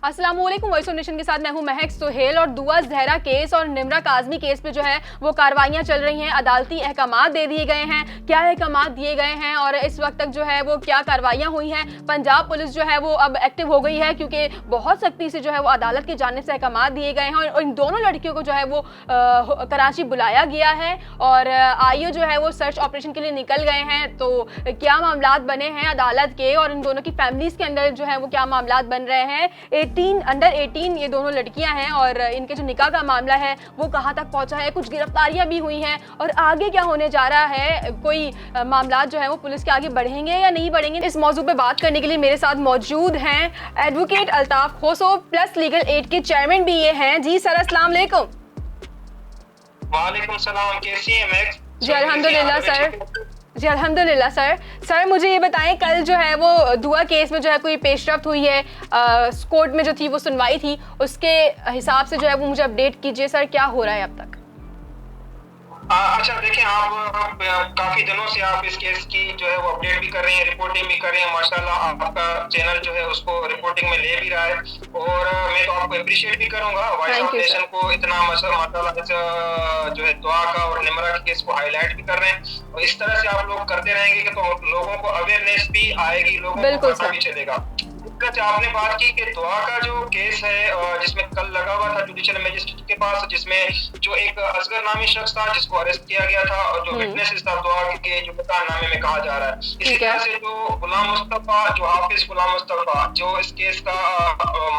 अस्सलाम वालेकुम। Voice of nation के साथ मैं हूं महक सुहेल। और दुआ जहरा केस और निम्रा काज़मी केस पे जो है वो कार्रवाइयां चल रही हैं, अदालती अहकामात दे दिए गए हैं। क्या अहकामात दिए गए हैं और इस वक्त तक जो है वो क्या कार्रवाइयां हुई हैं। पंजाब पुलिस जो है वो अब एक्टिव हो गई है क्योंकि बहुत सख्ती से जो है वो अदालत की जानिब से अहकामात दिए गए हैं और इन दोनों लड़कियों को जो है वो कराची बुलाया गया है और आईओ जो है वो सर्च ऑपरेशन के लिए निकल गए हैं। तो क्या मामलात बने हैं अदालत के और इन दोनों की फैमिलीज के अंदर जो है वो क्या मामलात बन रहे हैं। अंडर 18 ये दोनों लड़कियां हैं और इनके जो निकाह का मामला है वो कहाँ तक पहुंचा है, कुछ गिरफ्तारियां भी हुई हैं और आगे क्या होने जा रहा है, कोई मामलात जो है वो पुलिस के आगे बढ़ेंगे या नहीं बढ़ेंगे। इस मौजू पे बात करने के लिए मेरे साथ मौजूद हैं एडवोकेट अल्ताफ खोसो प्लस लीगल एड के चेयरमैन भी ये हैं। जी सर, अस्सलाम वालेकुम। वालेकुम सलाम, कैसी हैं मैक्स? जी अल्हम्दुलिल्लाह सर। जी अल्हम्दुलिल्लाह सर। सर मुझे ये बताएं, कल जो है वो दुआ केस में जो है कोई पेशरफ्त हुई है, कोर्ट में जो थी वो सुनवाई थी, उसके हिसाब से जो है वो मुझे अपडेट कीजिए सर, क्या हो रहा है अब तक। अच्छा देखें, आप काफी दिनों से आप इस केस की जो है वो अपडेट भी कर रहे हैं, रिपोर्टिंग भी कर रहे हैं। माशाल्लाह आपका चैनल जो है उसको रिपोर्टिंग में ले भी रहा है और मैं तो आपको अप्रिशिएट भी करूंगा वॉइस ऑफ नेशन को इतना माशाल्लाह जो है दुआ का और निम्रा के केस को हाईलाइट भी कर रहे हैं। और इस तरह से आप लोग करते रहेंगे कि तो लोगों को अवेयरनेस भी आएगी, लोगों को पता भी चलेगा। आपने बात की कि दुआ का जो केस है जिसमें कल लगा हुआ था जुडिशियल मजिस्ट्रेट के पास, जिसमें जो एक असगर नामी शख्स था जिसको अरेस्ट किया गया था और जो विटनेसेस था दुआ के जो बयाननामे में कहा जा रहा है। इसी तरह से जो गुलाम मुस्तफा, जो हाफिज गुलाम मुस्तफा जो इस केस का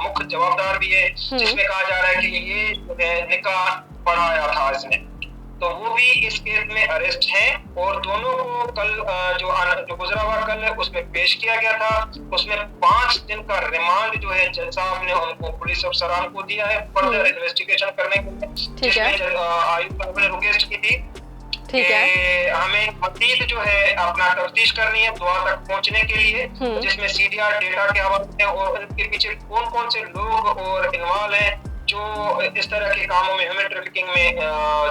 मुख्य जवाबदार भी है, जिसमें कहा जा रहा है कि ये जो है निकाह पढ़ाया था इसने, तो वो भी इस केस में अरेस्ट हैं और दोनों को कल जो गुजरा हुआ कल उसमें पेश किया गया था। उसमें 5 दिन का रिमांड जो है जज साहब ने उनको पुलिस अफसरान को दिया है फर्दर इन्वेस्टिगेशन करने के लिए, जिसमें आयुक्त साहब ने रिक्वेस्ट की थी कि हमें मजीद जो है अपना तफ्तीश करनी है दुआ तक पहुंचने के लिए, जिसमें सीडीआर डेटा के हवाले से और उनके पीछे कौन कौन से लोग और इन्वॉल्व हैं जो इस तरह के कामों में, ह्यूमन ट्रैफिकिंग में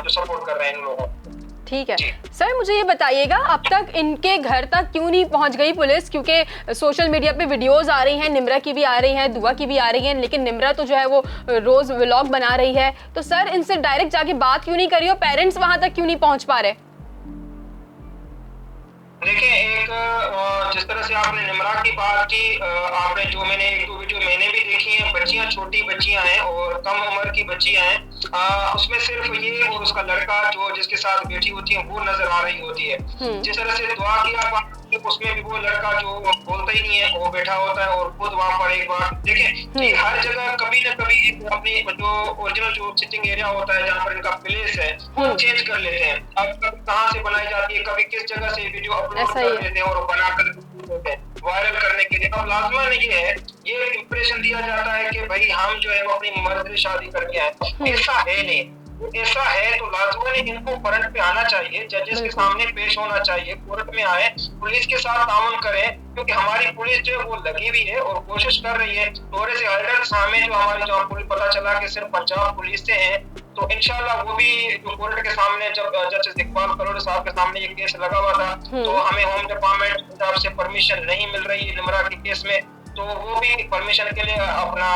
जो सपोर्ट कर रहे हैं इन लोगों को। ठीक है सर, मुझे ये बताइएगा अब तक इनके घर तक क्यों नहीं पहुंच गई पुलिस, क्योंकि सोशल मीडिया पे वीडियोस आ रही हैं, निम्रा की भी आ रही हैं, दुआ की भी आ रही हैं, लेकिन निम्रा तो जो है वो रोज व्लॉग बना रही है। तो सर इनसे डायरेक्ट जाके बात क्यों नहीं करी और पेरेंट्स वहां तक क्यों नहीं पहुंच पा रहे। देखिए, एक जिस तरह से आपने निम्रा की बात की, आपने जो मैंने एक दो वीडियो मैंने भी देखी हैं, बच्चियां छोटी बच्चियां हैं और कम उम्र की बच्चियां हैं, उसमें सिर्फ ये और उसका लड़का जो जिसके साथ बैठी होती है वो नजर आ रही होती है। जिस तरह से दुआ की आप उसमें भी वो लड़का जो बोलता ही नहीं है वो बैठा होता है और खुद वहां पर एक बार देखें हर जगह कभी न कभी अपनी जो ओरिजिनल जो सिटिंग एरिया होता है जहाँ पर इनका प्लेस है वो चेंज कर लेते हैं। अब कभी कहाँ से बनाई जाती है, कभी किस जगह से वीडियो अपलोड कर देते हैं और बनाकर वायरल करने के लिए। अब लाजमन ये इंप्रेशन दिया जाता है कि भाई हम जो है वो अपनी मर्द से शादी करके आए, ऐसा है नहीं। ऐसा है तो लाजमन इनको फ्रंट पे आना चाहिए, जजेस के सामने पेश होना चाहिए, कोर्ट में आए, पुलिस के साथ ताउन करें, क्योंकि हमारी पुलिस जो है वो लगी हुई है और कोशिश कर रही है। थोड़े से एडल्ट्स हमें जो हमारी जो पुलिस पता चला कि सिर्फ पंजाब पुलिस से हैं, तो इंशाल्लाह वो भी जो कोर्ट के सामने जब जस्टिस इकबाल करोड़ साहब के सामने ये केस लगा हुआ था तो हमें होम डिपार्टमेंट पंजाब से परमिशन नहीं मिल रही है निम्रा के केस में, तो वो भी परमिशन के लिए अपना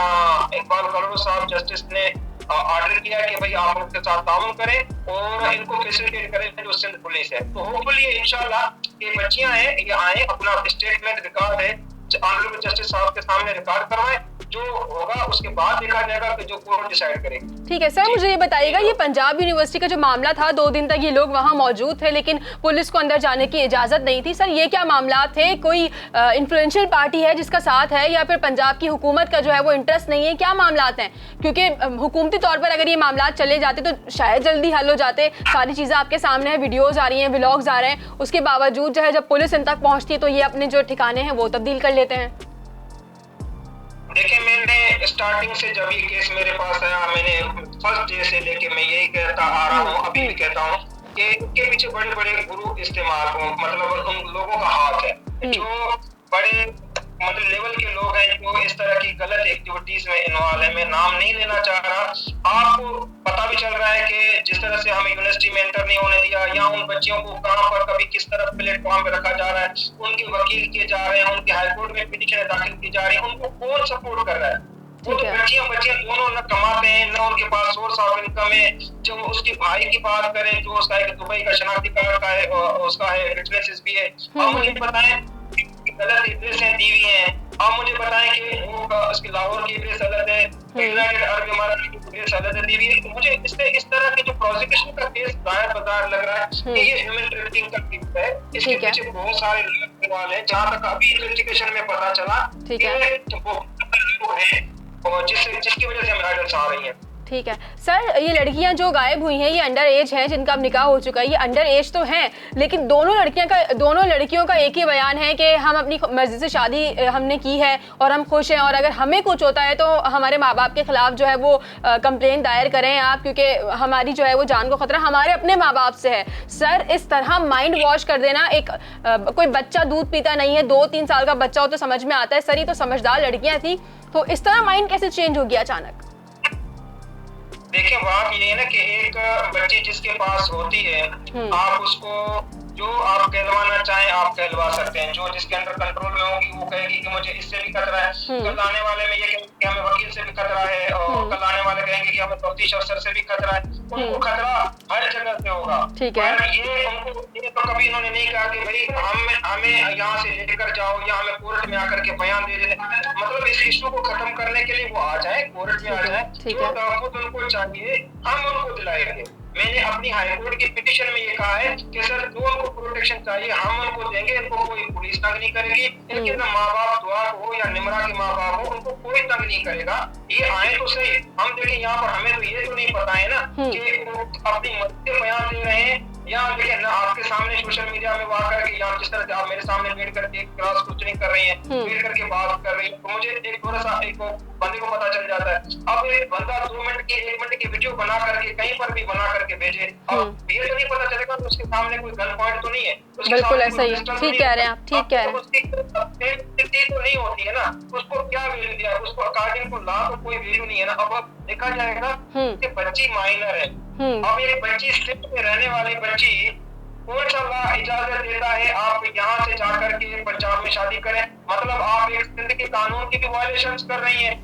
इकबाल करोड़ साहब जस्टिस ने ऑर्डर किया कि भाई आप उनके साथ ताउन करें और इनको फैसिलिटेट करें जो सिंध पुलिस है। तो होपफुली इंशाल्लाह ये बच्चियां हैं ये आए, अपना स्टेटमेंट रिकॉर्ड है ऑनरेबल जस्टिस साहब के सामने रिकॉर्ड करवाएं, जो होगा उसके बाद देखा जाएगा कि जो कोर्ट डिसाइड करेगी। ठीक है सर, मुझे ये बताइएगा ये पंजाब यूनिवर्सिटी का जो मामला था 2 दिन तक ये लोग वहाँ मौजूद थे लेकिन पुलिस को अंदर जाने की इजाजत नहीं थी। सर ये क्या मामला थे, कोई इन्फ्लुएंशियल पार्टी है जिसका साथ है या फिर पंजाब की हुकूमत का जो है वो इंटरेस्ट नहीं है, क्या मामला हैं? क्योंकि हुकूमती तौर पर अगर ये मामला चले जाते तो शायद जल्दी हल हो जाते। सारी चीज़ें आपके सामने है, वीडियोज आ रही हैं, व्लॉग्स आ रहे हैं, उसके बावजूद जो है जब पुलिस इन तक पहुँचती है तो ये अपने जो ठिकाने हैं वो तब्दील कर लेते हैं। देखिए, मैंने स्टार्टिंग से जब ये केस मेरे पास आया, मैंने फर्स्ट डे से लेके मैं यही कहता आ रहा हूँ, अभी भी कहता हूँ कि इनके पीछे बड़े बड़े गुरु इस्तेमाल हो, मतलब उन लोगों का हाथ है जो बड़े मतलब लेवल के लोग हैं जो इस तरह की गलत एक्टिविटीज में इन्वॉल्व है। मैं नाम नहीं लेना चाह रहा, आपको पता भी चल रहा है कि जिस तरह से हमें यूनिवर्सिटी में एंटर नहीं होने दिया या उन बच्चियों को कहां पर कभी किस तरह प्लेटफॉर्म पे रखा जा रहा है, उनके वकील किए जा रहे हैं, उनके हाईकोर्ट में पिटीशन दाखिल की जा रही है, उनको कौन सपोर्ट कर रहा है? वो तो बच्चियां दोनों न कमाते हैं, न उनके पास सोर्स ऑफ इनकम है। जो उसके भाई की बात करें, जो उसका एक दुबई का शनाख्ती कार्ड का है, उसका है, बिजनेस भी है। और मुझे बताएं गलत एड्रेस है, दी हुई है। आप मुझे बताएं कि वो उसकी लाहौर की एड्रेस अलग है, यूनाइटेड अरब इमारात की एड्रेस अलग है दी हुई है। तो मुझे इस तरह के जो प्रोसिक्यूशन का केस दायर बाजार लग रहा है कि ये ह्यूमन ट्रैफिकिंग का केस है। इसके पीछे बहुत सारे सवाल है। जहाँ तक अभी इन्वेस्टिगेशन में पता चला कि वो है और जिसकी वजह से मेडल्स आ रही हैं। ठीक है सर, ये लड़कियां जो गायब हुई हैं ये अंडर एज हैं, जिनका अब निकाह हो चुका है, ये अंडर एज तो हैं, लेकिन दोनों लड़कियों का एक ही बयान है कि हम अपनी मर्जी से शादी हमने की है और हम खुश हैं, और अगर हमें कुछ होता है तो हमारे माँ बाप के खिलाफ जो है वो कंप्लेंट दायर करें आप, क्योंकि हमारी जो है वो जान को खतरा हमारे अपने माँ बाप से है। सर, इस तरह माइंड वॉश कर देना, कोई बच्चा दूध पीता नहीं है, 2-3 साल का बच्चा हो तो समझ में आता है, सर ये तो समझदार लड़कियां थी, तो इस तरह माइंड कैसे चेंज हो गया अचानक? देखिए, बात ये है ना कि एक बच्ची जिसके पास होती है, आप उसको जो आप कहलवाना चाहें आप कहलवा सकते हैं। जो जिसके अंडर कंट्रोल में होगी वो कहेगी कि मुझे इससे भी खतरा है, कल आने वाले में ये कहेंगे कि हमें वकील से भी खतरा है, और कल आने वाले कहेंगे कि हमें तफ्तीश अफसर से भी खतरा है। उनको खतरा हर जगह से होगा। ठीक है, ये तो कभी इन्होंने नहीं कहा कि भाई हमें यहाँ से लेकर जाओ या हमें कोर्ट में आकर के बयान दे देते। मतलब इस इशू को खत्म करने के लिए वो आ जाए, कोर्ट में आ जाए, जो तहफ़्फ़ुज़ उनको चाहिए हम उनको दिलाएंगे। मैंने अपनी हाईकोर्ट की पिटीशन में ये कहा है कि सर जो उनको प्रोटेक्शन चाहिए हम उनको देंगे, इनको कोई पुलिस तंग नहीं करेगी, इनके ना माँ बाप दुआ हो या निमरा के माँ बाप हो, उनको कोई तंग नहीं करेगा। ये आए तो सही, हम देखें यहाँ पर हमें तो ये तो नहीं पता है ना कि वो अपनी मर्जी से बयान दे रहे हैं या देखिए ना आपके सामने सोशल मीडिया में वहाँ करके या जिस तरह से आप मेरे सामने बैठ करके क्रॉस क्वेश्चनिंग कर रही हैं, बैठ करके बात कर रही हैं, तो मुझे एक थोड़ा सा एक बंदे को पता चल जाता है। अब एक बंदा 2 मिनट की 1 मिनट की वीडियो बना करके कहीं पर भी बना करके भेजे, अब ये तो नहीं पता चलेगा तो उसके सामने कोई गन पॉइंट तो नहीं है। बिल्कुल ऐसा ही है, ठीक कह रहे हैं आप, ठीक कह रहे हैं। उसकी तो नहीं होती है ना, उसको क्या वैल्यू दिया, उसको अकॉर्डिंग टू लॉ को कोई वैल्यू नहीं है ना। अब देखा जाएगा कि बच्ची माइनर है, अब एक बच्ची स्ट्रीट में रहने वाली बच्ची कौन सा लॉ इजाजत देता है आप यहाँ से जाकर के पंजाब में शादी करें? मतलब आप एक सिंध के कानून की भी वायलेशन कर रही हैं,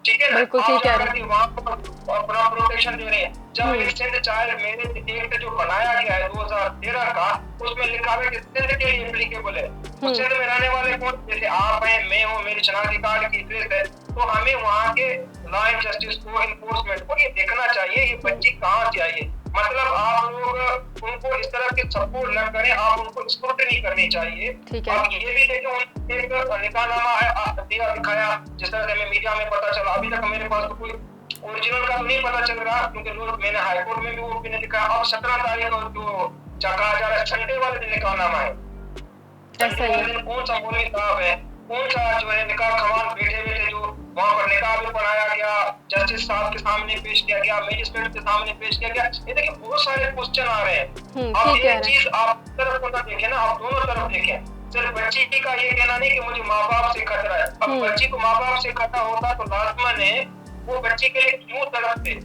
ठीक है ना? बिल्कुल ठीक है, वहाँ पर अपना प्रोटेक्शन दे रहे हैं। जब एक सिंध चाइल्ड मैरिज एक्ट जो बनाया गया है 2013 का, उसमें लिखा है कि सिंध के लिए एप्लीकेबल है। तो सिंध में रहने वाले कौन, जैसे आप हैं, मैं हूँ, मेरी शनाख्ती कार्ड की एड्रेस है, तो हमें वहाँ के लॉ एंड जस्टिस को, इन्फोर्समेंट को ये देखना चाहिए ये बच्ची कहाँ से आई है। मतलब आप लोग उनको इस तरह के सपोर्ट न करें, आप उनको स्क्रूटनी करनी चाहिए। ठीक है, आप ये भी देखें एक निकाहनामा है दिया दिखाया, जिस तरह से हमें मीडिया में पता चला। अभी तक मेरे पास तो कोई ओरिजिनल का तो नहीं पता चल रहा, क्योंकि लोग मैंने हाईकोर्ट में भी वो भी नहीं लिखा। अब 17 तारीख को जो कहा जा रहा है संडे वाले दिन निकाहनामा है, कौन सा मौलवी साहब है, कौन सा जो है निकाह खवान बैठे हुए थे, जो वहाँ पर निकाह भी पढ़ाया गया, जस्टिस साहब के सामने पेश किया गया, मजिस्ट्रेट के सामने पेश किया गया। ये देखिए बहुत सारे क्वेश्चन आ रहे हैं। अब ये चीज आप तरफ को ना देखें ना, आप दोनों तरफ देखें। सिर्फ बच्ची का ये कहना नहीं कि मुझे माँ बाप से खतरा है। अब बच्ची को माँ बाप से खतरा होता तो लाजमन है वो बच्ची के लिए क्यों तड़पते।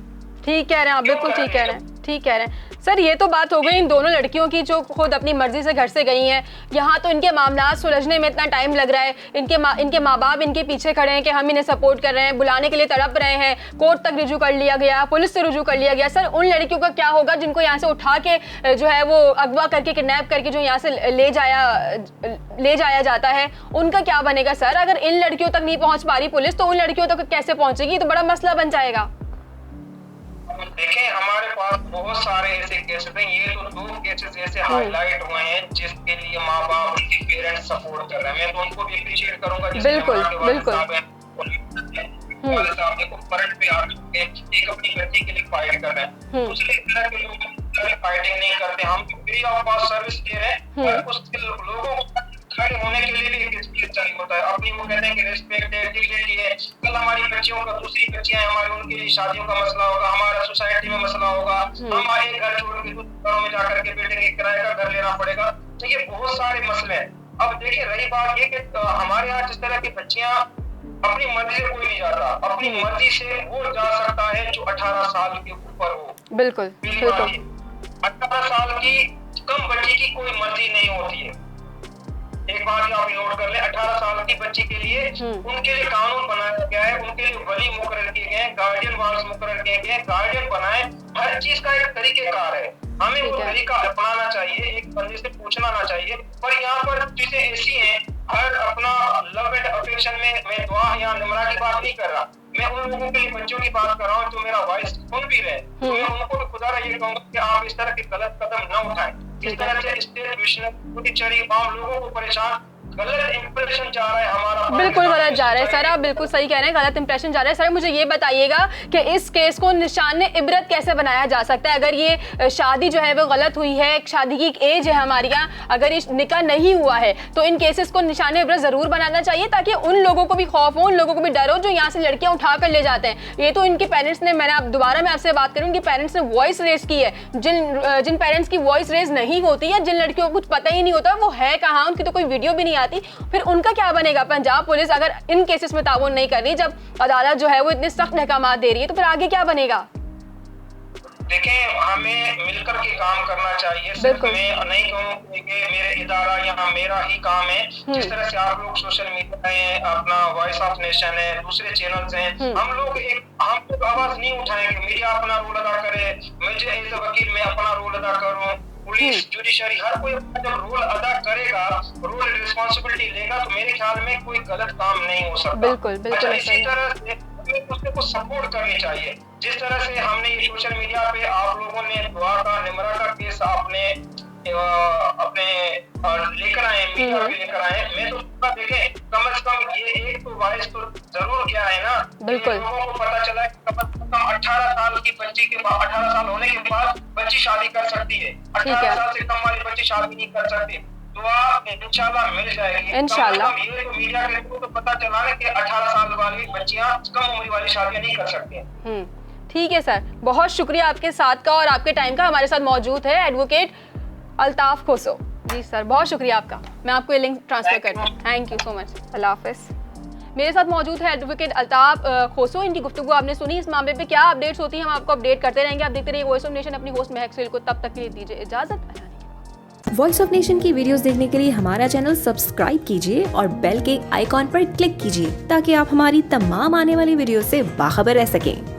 ठीक कह रहे हैं आप, बिल्कुल ठीक कह रहे हैं, ठीक कह रहे हैं सर। ये तो बात हो गई इन दोनों लड़कियों की जो खुद अपनी मर्जी से घर से गई हैं। यहाँ तो इनके मामला सुलझने में इतना टाइम लग रहा है, इनके माँ बाप इनके पीछे खड़े हैं कि हम इन्हें सपोर्ट कर रहे हैं, बुलाने के लिए तड़प रहे हैं, कोर्ट तक रुजू कर लिया गया, पुलिस से रुजू कर लिया गया। सर उन लड़कियों का क्या होगा जिनको यहाँ से उठा के जो है वो अगवा करके किडनैप करके जो यहाँ से ले जाया जाता है, उनका क्या बनेगा सर? अगर इन लड़कियों तक नहीं पहुँच पा रही पुलिस, तो उन लड़कियों तक कैसे पहुँचेगी? तो बड़ा मसला बन जाएगा। देखें हमारे पास बहुत सारे ऐसे केसेस हैं, ये तो 2 केसेस ऐसे हाईलाइट हुए हैं जिसके लिए माँ बाप उनके पेरेंट्स सपोर्ट कर रहे हैं। मैं तो उनको भी अप्रिशिएट करूंगा। बिल्कुल बिल्कुल साहब देखो फ्रंट पे आ चुके हैं, एक अपनी बच्ची के लिए फाइट कर रहे हैं। दूसरे तरह के लोग फाइटिंग नहीं करते, हम फ्री ऑफ कॉस्ट सर्विस दे रहे हैं, और उसके लोगों खड़े होने के लिए भी एक स्किल चाहिए होता है। अपनी वो कहते हैं कि रिस्पेक्ट है, डिग्निटी है। कल हमारी बच्चियों का, दूसरी बच्चियां हमारी, उनके लिए शादियों का मसला होगा, हमारा सोसाइटी में मसला होगा, हमारे घर छोड़ के दूसरे घरों में जाकर के बैठेंगे, किराए का घर लेना पड़ेगा। तो ये बहुत सारे मसले हैं। अब देखिए रही बात ये कि हमारे यहाँ जिस तरह की बच्चियां अपनी मर्जी से कोई नहीं जाता, अपनी मर्जी से वो जा सकता है जो 18 साल के ऊपर हो। बिल्कुल बिल्कुल 18 साल की कम बच्ची की कोई मर्जी नहीं होती है। एक बात आप नोट कर ले, 18 साल की बच्ची के लिए उनके लिए कानून बनाया गया है, के लिए वली मुकर्रर किए गए, गार्डियन वार्स मुकर्रर किए गए, गार्डियन बनाए। हर चीज का एक तरीकेकार है, हमें वो तरीका अपनाना चाहिए, एक बंदे से पूछना ना चाहिए। पर यहाँ पर चीजें ऐसी हैं, हर अपना लव एंड अफेक्शन में मैं दुआ या निमरा की बात नहीं कर रहा, मैं उन लोगों के लिए बच्चों की बात कर रहा हूँ जो मेरा वॉइस सुन भी रहे। तो मैं उनको भी खुदा ये कहूंगा कि आप इस तरह के गलत कदम न उठाएं। इस तरह से स्टेट मिशनरी चरी आम लोगों को परेशान, गलत इंप्रेशन जा रहा है हमारा, बिल्कुल गलत जा रहा है सर, आप बिल्कुल सही कह रहे हैं, गलत इंप्रेशन जा रहा है। सर मुझे ये बताइएगा कि इस केस को निशान इबरत कैसे बनाया जा सकता है? अगर ये शादी जो है वो गलत हुई है, शादी की एक एज है हमारे यहाँ, अगर इस निकाह नहीं हुआ है तो इन केसेस को निशान इबरत जरूर बनाना चाहिए, ताकि उन लोगों को भी खौफ हो, उन लोगों को भी डर हो जो यहाँ से लड़कियां उठा कर ले जाते हैं। ये तो इनके पेरेंट्स ने, मैंने दोबारा मैं आपसे बात करूँ, उनके पेरेंट्स ने वॉइस रेज की है। जिन पेरेंट्स की वॉइस रेज नहीं होती है, जिन लड़कियों को कुछ पता ही नहीं होता वो है कहाँ, उनकी तो कोई वीडियो भी नहीं आती, फिर उनका क्या बनेगा? पंजाब पुलिस अगर इन केसेस में ताउन नहीं कर रही, जब अदालत जो है वो इतने सख्त अहकामात दे रही है, तो फिर आगे क्या बनेगा? देखें, हमें मिलकर के काम करना चाहिए। सिर्फ मैं नहीं कहूँ कि मेरे इदारा या मेरा ही काम है। जिस तरह से आप लोग सोशल मीडिया है, अपना वॉइस ऑफ नेशन है, दूसरे चैनल्स हैं, हम लोग आवाज नहीं उठाएंगे। मीडिया अपना रोल अदा करे, मुझे एज अ वकील मैं अपना रोल अदा करूँ, पुलिस जुडिशरी हर कोई अपना जब रोल अदा करेगा, रोल रिस्पॉन्सिबिलिटी लेगा, तो मेरे ख्याल में कोई गलत काम नहीं हो सकता। बिल्कुल बिल्कुल। इसी तरह से दूसरे को सपोर्ट करनी चाहिए। जिस तरह से हमने ये सोशल मीडिया पे आप लोगों ने दुआ का, निमरा का केस अपने लेकर आए, मीडिया पे लेकर आए, मैं तो देखें कम से कम ये एक तो वॉइस तो जरूर गया है ना। बिल्कुल। लोगों को पता चला है कम से कम 18 साल की बच्ची के 18 साल होने के बाद बच्ची शादी कर सकती है, 18 साल से कम वाली बच्ची शादी नहीं कर सकती। दुआ इंशाल्लाह मिल जाएगी इंशाल्लाह। ये तो मीडिया के लोगों को पता चला है कि 18 साल वाली बच्चियां कम उम्र वाली शादियां नहीं कर सकती। ठीक है सर, बहुत शुक्रिया आपके साथ का और आपके टाइम का। हमारे साथ मौजूद है एडवोकेट अल्ताफ खोसो। जी सर, बहुत शुक्रिया आपका। मैं आपको ये लिंक ट्रांसफर करती हूँ। Thank you so much. अल्लाह हाफिज़। मेरे साथ मौजूद है एडवोकेट अल्ताफ खोसो। इनकी गुफ्तगू आपने सुनी। इस मामले पे क्या अपडेट्स होती हैं हम आपको अपडेट करते रहेंगे। आप देखते रहिए वॉइस ऑफ नेशन। अपनी होस्ट महक सुहेल को तब तक के लिए दीजिए इजाजत। वॉइस ऑफ नेशन की वीडियोस देखने के लिए हमारा चैनल सब्सक्राइब कीजिए और बेल के आइकॉन पर क्लिक कीजिए, ताकि आप हमारी तमाम आने वाली वीडियो से बाखबर रह सकें।